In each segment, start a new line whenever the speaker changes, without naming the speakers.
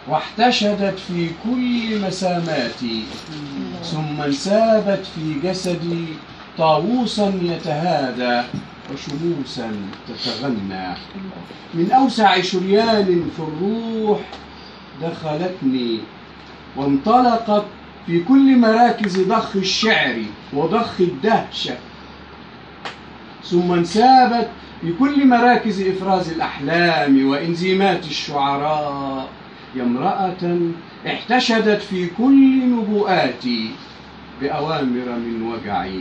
واحتشدت في كل مساماتي، ثم انسابت في جسدي طاووسا يتهادى وشموسا تتغنى. من أوسع شريان في الروح دخلتني وانطلقت في كل مراكز ضخ الشعر وضخ الدهشة، ثم انسابت في كل مراكز إفراز الأحلام وإنزيمات الشعراء. يا امرأة احتشدت في كل نبوءاتي بأوامر من وجعي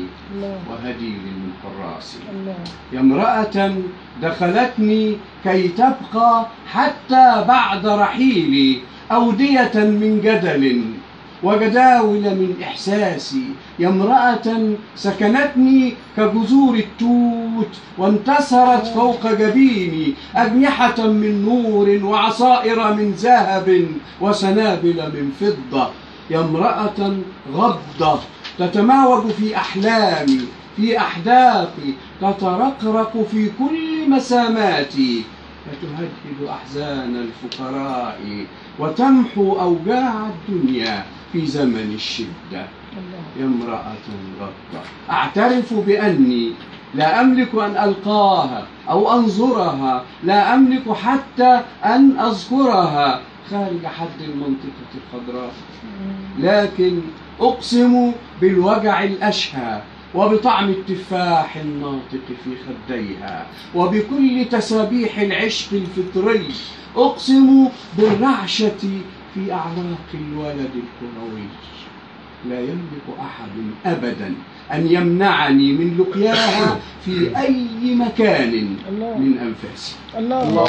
وهديل من حراسي. يا امرأة دخلتني كي تبقى حتى بعد رحيلي أودية من جدل وجداول من إحساسي. يا امرأة سكنتني كجذور التوت وانتثرت فوق جبيني أجنحة من نور وعصائر من ذهب وسنابل من فضة. يا امرأة غضة تتماوج في أحلامي في أحداقي، تترقرق في كل مساماتي، فتهدد أحزان الفقراء وتمحو أوجاع الدنيا في زمن الشدة. يا امرأة غضة أعترف بأني لا أملك أن ألقاها أو أنظرها، لا أملك حتى أن أذكرها خارج حد المنطقة الخضراء، لكن أقسم بالوجع الأشهى وبطعم التفاح الناطق في خديها وبكل تسابيح العشق الفطري. أقسم بالرعشة في أعماق الولد الكروي. لا يملك أحد أبدا أن يمنعني من لقياها في أي مكان من أنفاسي.
الله